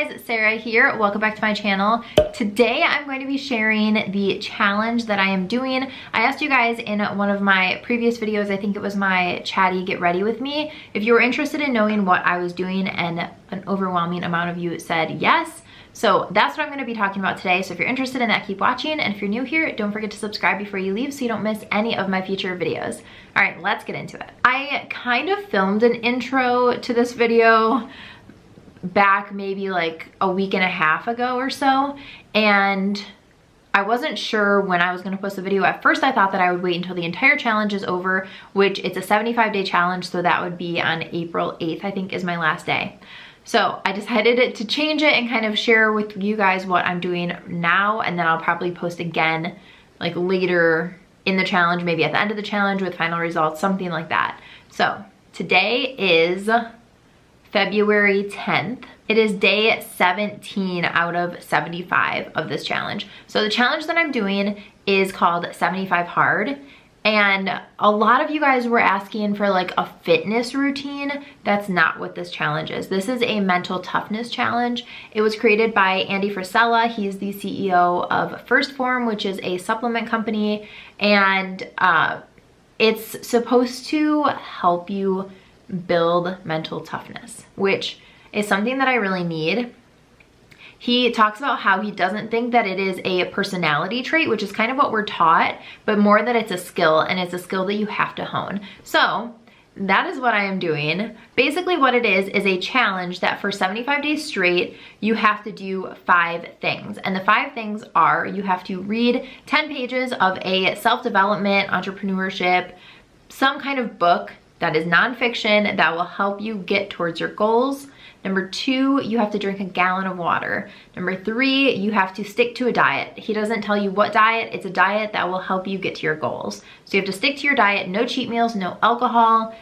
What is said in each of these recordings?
guys, Sarah here. Welcome back to my channel. Today I'm going to be sharing the challenge that I am doing. I asked you guys in one of my previous videos, I think it was my chatty get ready with me, if you were interested in knowing what I was doing, and an overwhelming amount of you said yes. So that's what I'm going to be talking about today. So if you're interested in that, keep watching. And if you're new here, don't forget to subscribe before you leave so you don't miss any of my future videos. All right, let's get into it. I kind of filmed an intro to this video back maybe like a week and a half ago or so, and I wasn't sure when I was going to post the video. At first I thought that I would wait until the entire challenge is over, which it's a 75-day challenge, so that would be on April 8th, I think is my last day. So I decided to change it and kind of share with you guys what I'm doing now, and then I'll probably post again like later in the challenge, maybe at the end of the challenge with final results, something like that. So today is February 10th. It is day 17 out of 75 of this challenge. So the challenge that I'm doing is called 75 Hard. And a lot of you guys were asking for like a fitness routine. That's not what this challenge is. This is a mental toughness challenge. It was created by Andy Frisella. He's the CEO of First Form, which is a supplement company. And it's supposed to help you build mental toughness, which is something that I really need. He talks about how he doesn't think that it is a personality trait, which is kind of what we're taught, but more that it's a skill, and it's a skill that you have to hone. So that is what I am doing. Basically what it is a challenge that for 75 days straight, you have to do 5 things. And the 5 things are, you have to read 10 pages of a self-development, entrepreneurship, some kind of book that is nonfiction that will help you get towards your goals. Number 2, you have to drink a gallon of water. Number 3, you have to stick to a diet. He doesn't tell you what diet. It's a diet that will help you get to your goals. So you have to stick to your diet, no cheat meals, no alcohol,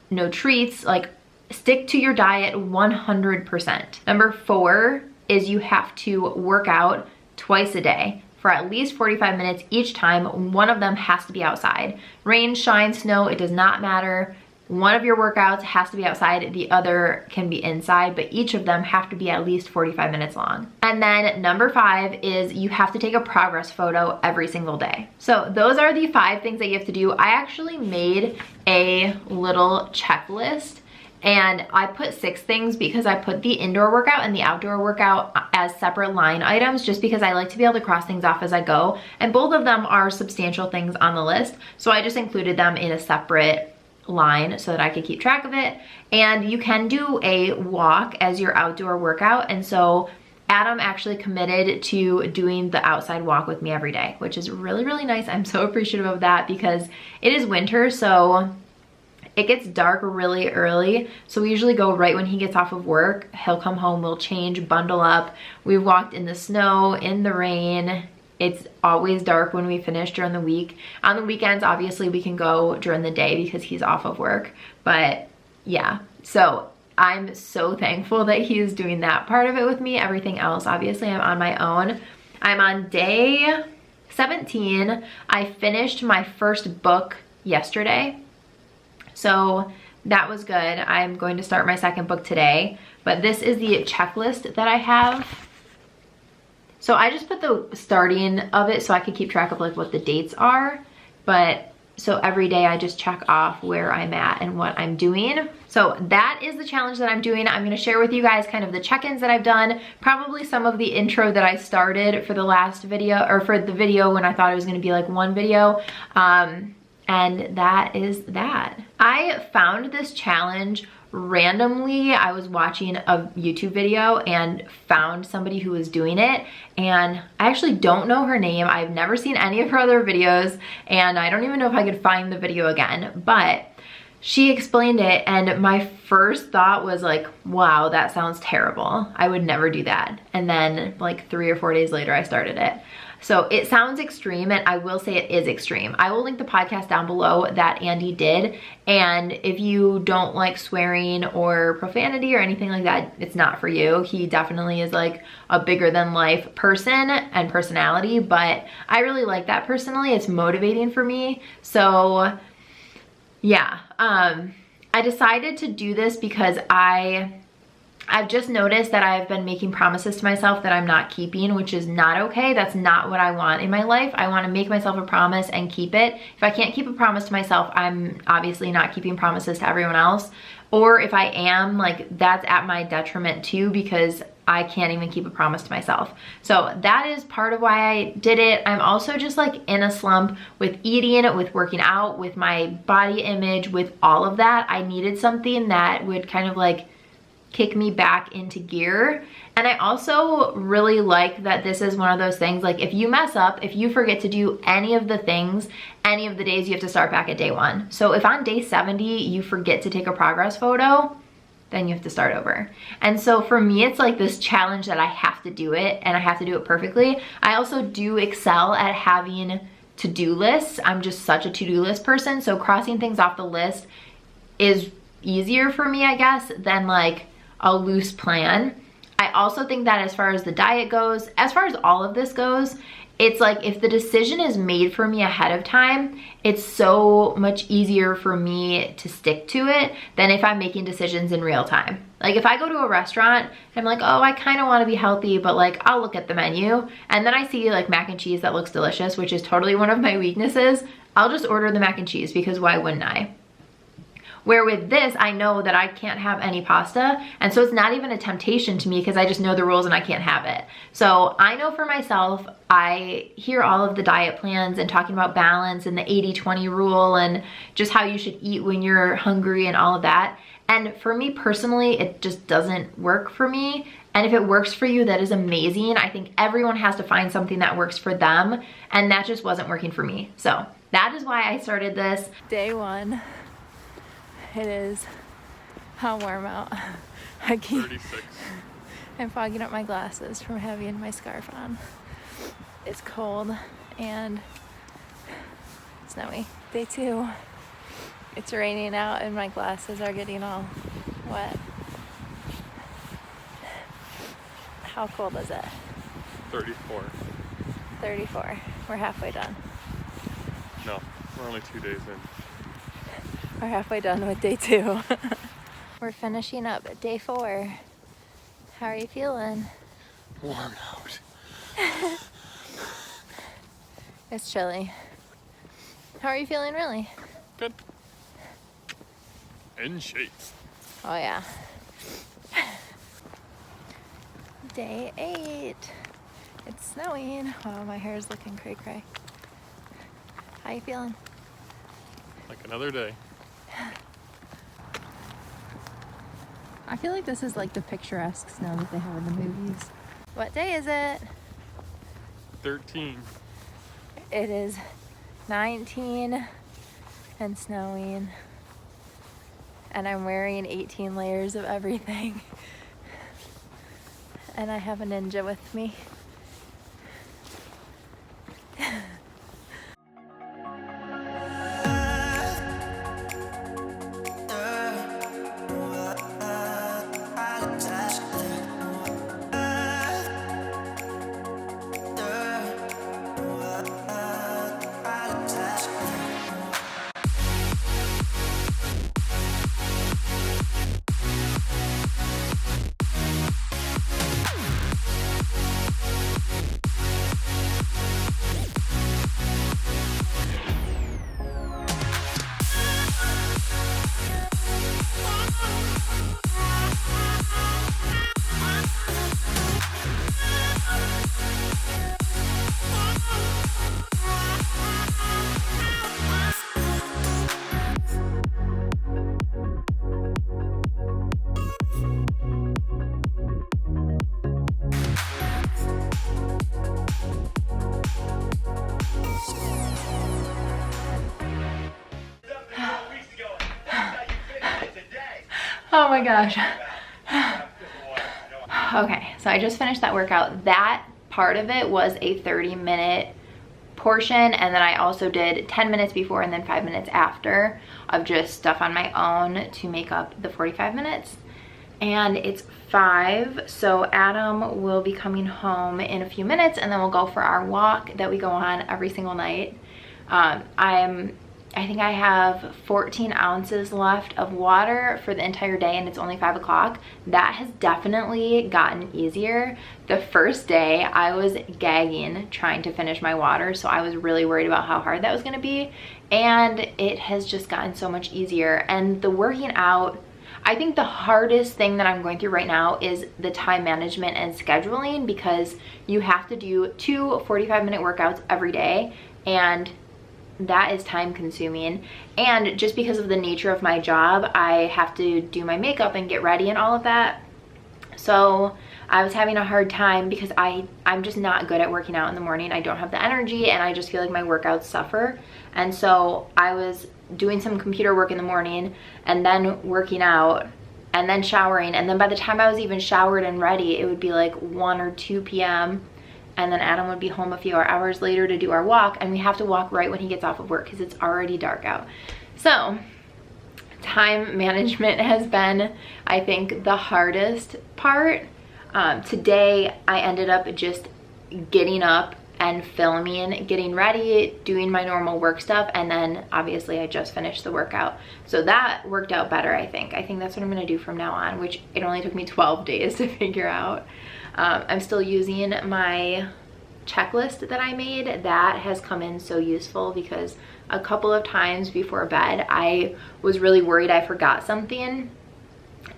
no treats, like stick to your diet 100%. Number 4 is you have to work out twice a day for at least 45 minutes each time. One of them has to be outside. Rain, shine, snow, it does not matter. One of your workouts has to be outside, the other can be inside, but each of them have to be at least 45 minutes long. And then number 5 is you have to take a progress photo every single day. So those are the 5 things that you have to do. I actually made a little checklist, and I put 6 things because I put the indoor workout and the outdoor workout as separate line items, just because I like to be able to cross things off as I go. And both of them are substantial things on the list, so I just included them in a separate line so that I could keep track of it. And you can do a walk as your outdoor workout, and so Adam actually committed to doing the outside walk with me every day, which is really, really nice. I'm so appreciative of that because it is winter, so it gets dark really early, so we usually go right when he gets off of work. He'll come home, we'll change, bundle up. We've walked in the snow, in the rain. It's always dark when we finish during the week. On the weekends, obviously, we can go during the day because he's off of work. But yeah, so I'm so thankful that he's doing that part of it with me. Everything else, obviously, I'm on my own. I'm on day 17. I finished my first book yesterday, so that was good. I'm going to start my second book today, but this is the checklist that I have. So I just put the starting of it so I could keep track of like what the dates are, but so every day I just check off where I'm at and what I'm doing. So that is the challenge that I'm doing. I'm gonna share with you guys kind of the check-ins that I've done, probably some of the intro that I started for the last video, or for the video when I thought it was gonna be like one video. And that is that. I found this challenge randomly. I was watching a YouTube video and found somebody who was doing it, and I actually don't know her name. I've never seen any of her other videos, and I don't even know if I could find the video again, but she explained it, and my first thought was like, wow, that sounds terrible. I would never do that. And then like 3 or 4 days later, I started it. So it sounds extreme, and I will say it is extreme. I will link the podcast down below that Andy did, and if you don't like swearing or profanity or anything like that, it's not for you. He definitely is like a bigger than life person and personality, but I really like that personally. It's motivating for me. So yeah, I decided to do this because I I've just noticed that I've been making promises to myself that I'm not keeping, which is not okay. That's not what I want in my life. I want to make myself a promise and keep it. If I can't keep a promise to myself, I'm obviously not keeping promises to everyone else. Or if I am, like, that's at my detriment too, because I can't even keep a promise to myself. So that is part of why I did it. I'm also just like in a slump with eating, with working out, with my body image, with all of that. I needed something that would kind of like kick me back into gear. And I also really like that this is one of those things, like if you mess up, if you forget to do any of the things, any of the days, you have to start back at day 1. So if on day 70 you forget to take a progress photo, then you have to start over. And so for me, it's like this challenge that I have to do it, and I have to do it perfectly. I also do excel at having to-do lists. I'm just such a to-do list person. So crossing things off the list is easier for me, I guess, than like a loose plan. I also think that as far as the diet goes, as far as all of this goes, it's like if the decision is made for me ahead of time, it's so much easier for me to stick to it than if I'm making decisions in real time. Like if I go to a restaurant, I'm like, oh, I kind of want to be healthy, but like I'll look at the menu and then I see like mac and cheese that looks delicious, which is totally one of my weaknesses. I'll just order the mac and cheese because why wouldn't I? Where with this, I know that I can't have any pasta, and so it's not even a temptation to me because I just know the rules and I can't have it. So I know for myself, I hear all of the diet plans and talking about balance and the 80-20 rule and just how you should eat when you're hungry and all of that. And for me personally, it just doesn't work for me. And if it works for you, that is amazing. I think everyone has to find something that works for them, and that just wasn't working for me. So that is why I started this. Day 1. It is how warm out. I keep 36. I'm fogging up my glasses from having my scarf on. It's cold and snowy. Day 2. It's raining out and my glasses are getting all wet. How cold is it? 34. 34. We're halfway done. No, we're only 2 days in. We're halfway done with day 2. We're finishing up day 4. How are you feeling? Warm out. It's chilly. How are you feeling really? Good. In shape. Oh yeah. Day 8. It's snowing. Oh, my hair is looking cray cray. How you feeling? Like another day. I feel like this is like the picturesque snow that they have in the movies. What day is it? 13. It is 19 and snowing. And I'm wearing 18 layers of everything. And I have a ninja with me. Oh my gosh. Okay, so I just finished that workout. That part of it was a 30-minute portion, and then I also did 10 minutes before and then 5 minutes after of just stuff on my own to make up the 45 minutes. And it's 5, so Adam will be coming home in a few minutes, and then we'll go for our walk that we go on every single night. I'm I think I have 14 ounces left of water for the entire day, and it's only 5 o'clock. That has definitely gotten easier. The first day I was gagging trying to finish my water, so I was really worried about how hard that was gonna be, and it has just gotten so much easier. And the working out, I think the hardest thing that I'm going through right now is the time management and scheduling, because you have to do 2 45-minute workouts every day, and that is time consuming. And just because of the nature of my job, I have to do my makeup and get ready and all of that. So I was having a hard time because I'm just not good at working out in the morning. I don't have the energy, and I just feel like my workouts suffer. And so I was doing some computer work in the morning, and then working out, and then showering. And then by the time I was even showered and ready, it would be like 1 or 2 p.m. And then Adam would be home a few hours later to do our walk, and we have to walk right when he gets off of work because it's already dark out. So time management has been, I think, the hardest part. Today I ended up just getting up and filming, getting ready, doing my normal work stuff, and then obviously I just finished the workout. So that worked out better, I think. I think that's what I'm gonna do from now on, which it only took me 12 days to figure out. I'm still using my checklist that I made. That has come in so useful, because a couple of times before bed I was really worried I forgot something,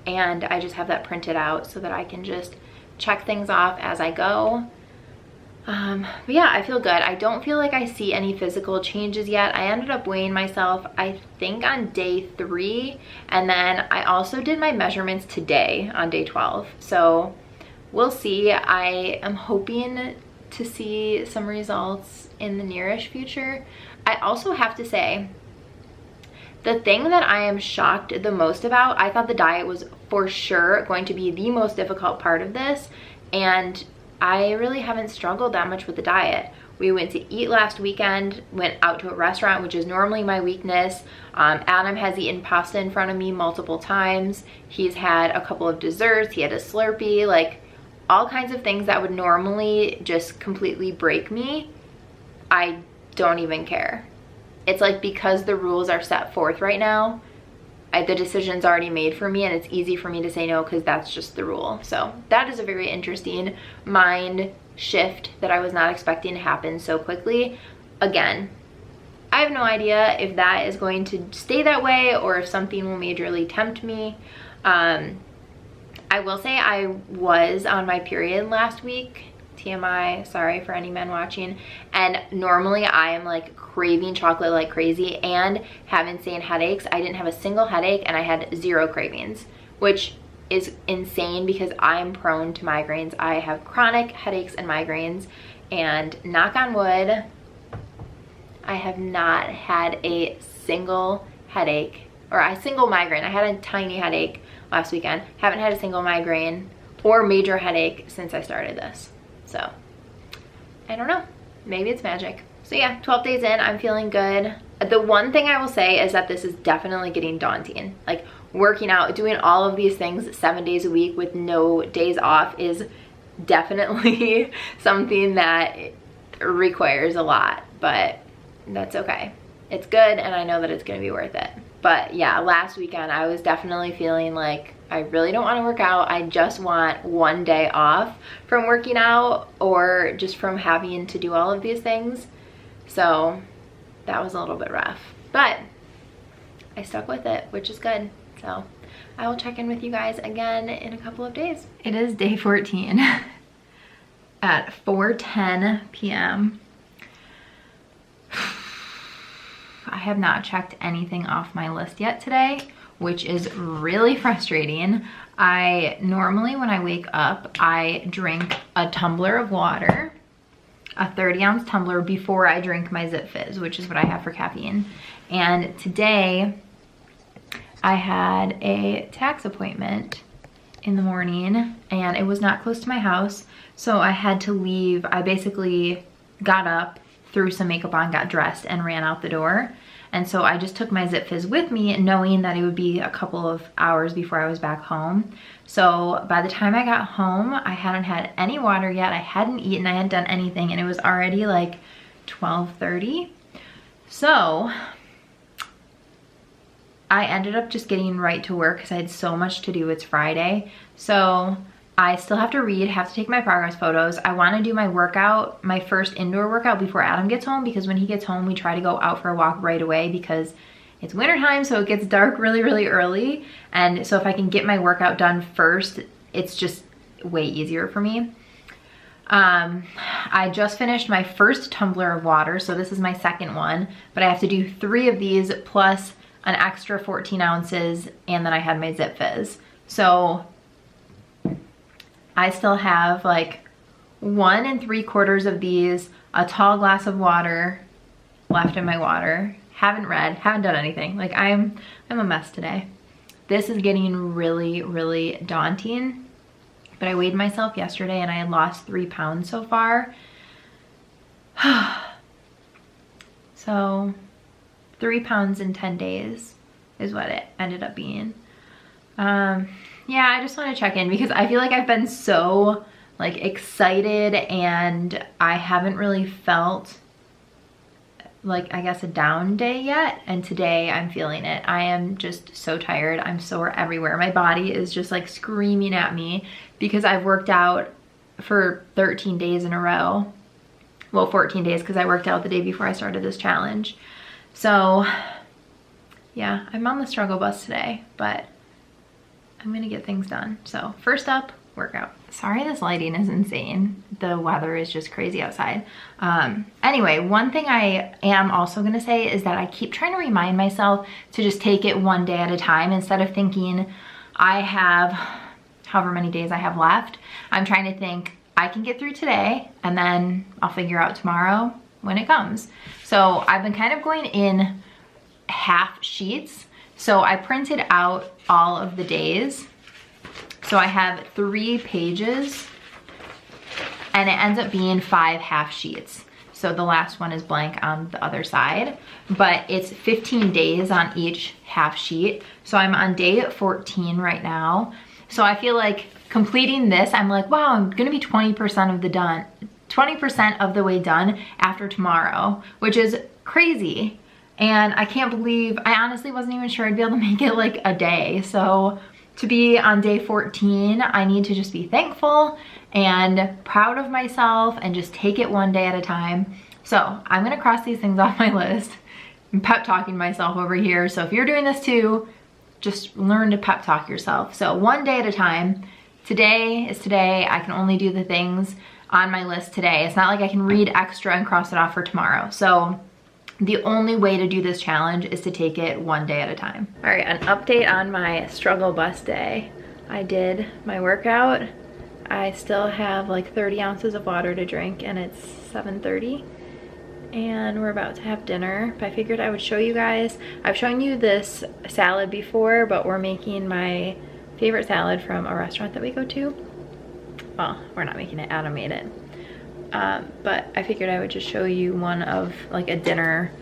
and I just have that printed out so that I can just check things off as I go. But yeah, I feel good. I don't feel like I see any physical changes yet. I ended up weighing myself, I think, on day 3, and then I also did my measurements today on day 12. So we'll see. I am hoping to see some results in the nearish future. I also have to say, the thing that I am shocked the most about, I thought the diet was for sure going to be the most difficult part of this, and I really haven't struggled that much with the diet. We went to eat last weekend, went out to a restaurant, which is normally my weakness. Adam has eaten pasta in front of me multiple times. He's had a couple of desserts. He had a Slurpee, like all kinds of things that would normally just completely break me. I don't even care. It's like, because the rules are set forth right now, the decision's already made for me, and it's easy for me to say no because that's just the rule. So that is a very interesting mind shift that I was not expecting to happen so quickly. Again, I have no idea if that is going to stay that way or if something will majorly tempt me. I will say I was on my period last week. TMI, sorry for any men watching. And normally I am like craving chocolate like crazy and have insane headaches. I didn't have a single headache, and I had 0 cravings, which is insane because I'm prone to migraines. I have chronic headaches and migraines, and knock on wood, I have not had a single headache or a single migraine. I had a tiny headache last weekend. Haven't had a single migraine or major headache since I started this. So I don't know, maybe it's magic. So yeah, 12 days in, I'm feeling good. The one thing I will say is that this is definitely getting daunting. Like, working out, doing all of these things 7 days a week with no days off is definitely something that requires a lot, but that's okay. It's good, and I know that it's gonna be worth it. But yeah, last weekend I was definitely feeling like I really don't want to work out. I just want one day off from working out, or just from having to do all of these things. So that was a little bit rough, but I stuck with it, which is good. So I will check in with you guys again in a couple of days. It is day 14 at 4:10 p.m. I have not checked anything off my list yet today, which is really frustrating. I normally, when I wake up, I drink a tumbler of water, a 30-ounce tumbler, before I drink my Zip Fizz, which is what I have for caffeine. And today I had a tax appointment in the morning, and it was not close to my house, so I had to leave. I basically got up, threw some makeup on, got dressed, and ran out the door. And so I just took my Zip Fizz with me, knowing that it would be a couple of hours before I was back home. So by the time I got home, I hadn't had any water yet. I hadn't eaten, I hadn't done anything, and it was already like 12:30. So I ended up just getting right to work because I had so much to do. It's Friday. So I still have to read, have to take my progress photos. I want to do my workout, my first indoor workout before Adam gets home, because when he gets home, we try to go out for a walk right away because it's wintertime, so it gets dark really, really early. And so if I can get my workout done first, it's just way easier for me. I just finished my first tumbler of water, so this is my second one, but I have to do 3 of these plus an extra 14 ounces, and then I had my Zip Fizz. So I still have like 1 3/4 of these, a tall glass of water left in my water. Haven't read, haven't done anything. Like I'm a mess today. This is getting really, really daunting, but I weighed myself yesterday and I had lost 3 pounds so far. So 3 pounds in 10 days is what it ended up being. Yeah, I just want to check in because I feel like I've been so like excited and I haven't really felt like, I guess, a down day yet. And today I'm feeling it. I am just so tired. I'm sore everywhere. My body is just like screaming at me because I've worked out for 13 days in a row. Well, 14 days because I worked out the day before I started this challenge. So yeah, I'm on the struggle bus today, but I'm gonna get things done. So first up, workout. Sorry this lighting is insane. The weather is just crazy outside. Anyway, one thing I am also gonna say is that I keep trying to remind myself to just take it one day at a time instead of thinking I have however many days I have left. I'm trying to think I can get through today and then I'll figure out tomorrow when it comes. So I've been kind of going in half sheets. So I printed out all of the days. So I have 3 pages and it ends up being 5 half sheets. So the last one is blank on the other side, but it's 15 days on each half sheet. So I'm on day 14 right now. So I feel like completing this, I'm like, wow, I'm gonna be 20% of the way done after tomorrow, which is crazy. And I can't believe, I honestly wasn't even sure I'd be able to make it like a day. So to be on day 14, I need to just be thankful and proud of myself and just take it one day at a time. So I'm gonna cross these things off my list. I'm pep talking myself over here. So if you're doing this too, just learn to pep talk yourself. So one day at a time. Today is today. I can only do the things on my list today. It's not like I can read extra and cross it off for tomorrow. So the only way to do this challenge is to take it one day at a time. All right, an update on my struggle bus day. I did my workout. I still have like 30 ounces of water to drink and it's 7:30 and we're about to have dinner. But I figured I would show you guys. I've shown you this salad before, but we're making my favorite salad from a restaurant that we go to. Well, we're not making it, Adam made it. But I figured I would just show you one of like a dinner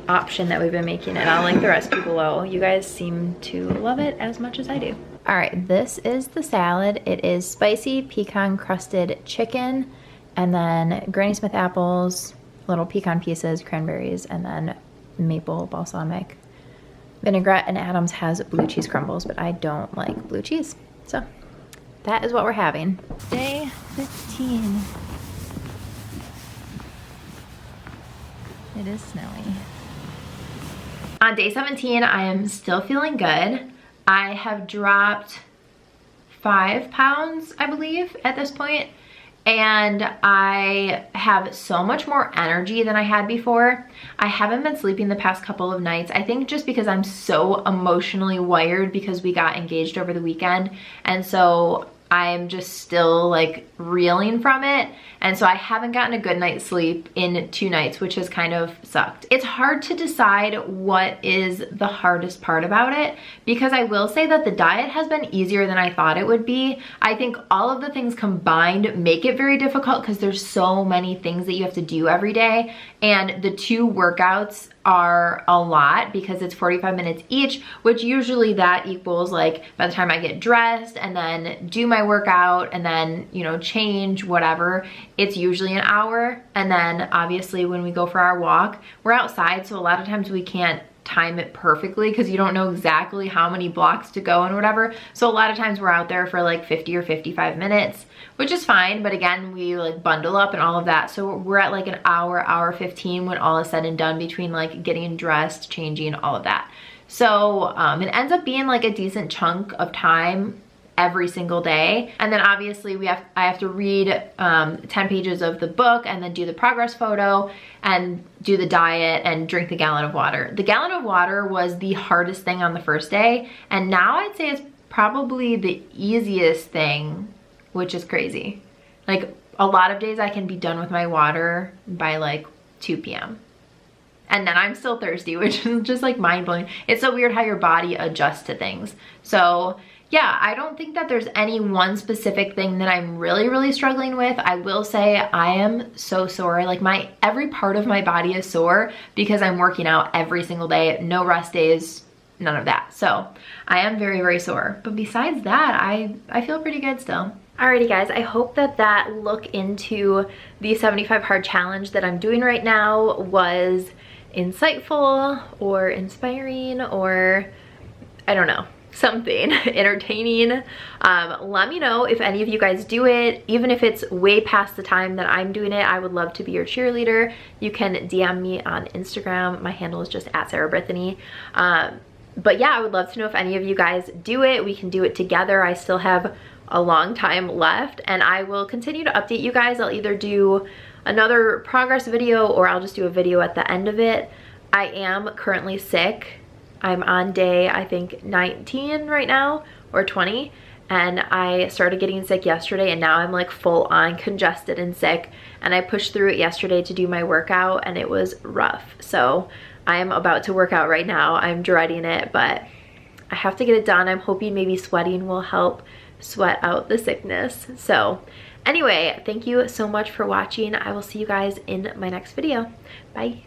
option that we've been making, and I'll link the recipe below. You guys seem to love it as much as I do. All right, this is the salad. It is spicy pecan crusted chicken, and then Granny Smith apples, little pecan pieces, cranberries, and then Maple-Balsamic Vinaigarette. And Adam's has blue cheese crumbles, but I don't like blue cheese. So that is what we're having. Day 15. It is snowy. On day 17, I am still feeling good. I have dropped 5 pounds, I believe, at this point. And I have so much more energy than I had before. I haven't been sleeping the past couple of nights. I think just because I'm so emotionally wired because we got engaged over the weekend. And so I'm just still like reeling from it. And so I haven't gotten a good night's sleep in 2 nights, which has kind of sucked. It's hard to decide what is the hardest part about it, because I will say that the diet has been easier than I thought it would be. I think all of the things combined make it very difficult because there's so many things that you have to do every day. And the 2 workouts are a lot because it's 45 minutes each, which usually that equals like by the time I get dressed and then do my workout and then, you know, change, whatever, it's usually an hour. And then obviously when we go for our walk, we're outside, so a lot of times we can't time it perfectly because you don't know exactly how many blocks to go and whatever. So a lot of times we're out there for like 50 or 55 minutes, which is fine. But again, we like bundle up and all of that. So we're at like an hour 15 when all is said and done between like getting dressed, changing, all of that. So it ends up being like a decent chunk of time every single day. And then obviously I have to read 10 pages of the book and then do the progress photo and do the diet and drink the gallon of water. The gallon of water was the hardest thing on the first day, and now I'd say it's probably the easiest thing, which is crazy. Like a lot of days I can be done with my water by like 2 p.m. and then I'm still thirsty, which is just like mind-blowing. It's so weird how your body adjusts to things. So yeah, I don't think that there's any one specific thing that I'm really struggling with. I will say I am so sore. Like every part of my body is sore because I'm working out every single day, no rest days, none of that. So I am very sore. But besides that, I feel pretty good still. Alrighty guys, I hope that look into the 75 hard challenge that I'm doing right now was insightful or inspiring, or I don't know, something entertaining. Let me know if any of you guys do it, even if it's way past the time that I'm doing it. I would love to be your cheerleader. You can DM me on Instagram. My handle is just @SarahBrithany. But yeah, I would love to know if any of you guys do it. We can do it together. I still have a long time left, and I will continue to update you guys. I'll either do another progress video or I'll just do a video at the end of it. I am currently sick. I'm on day, I think 19 right now, or 20, and I started getting sick yesterday, and now I'm like full on congested and sick, and I pushed through it yesterday to do my workout, and it was rough. So I'm about to work out right now. I'm dreading it, but I have to get it done. I'm hoping maybe sweating will help sweat out the sickness. So anyway, thank you so much for watching. I will see you guys in my next video. Bye.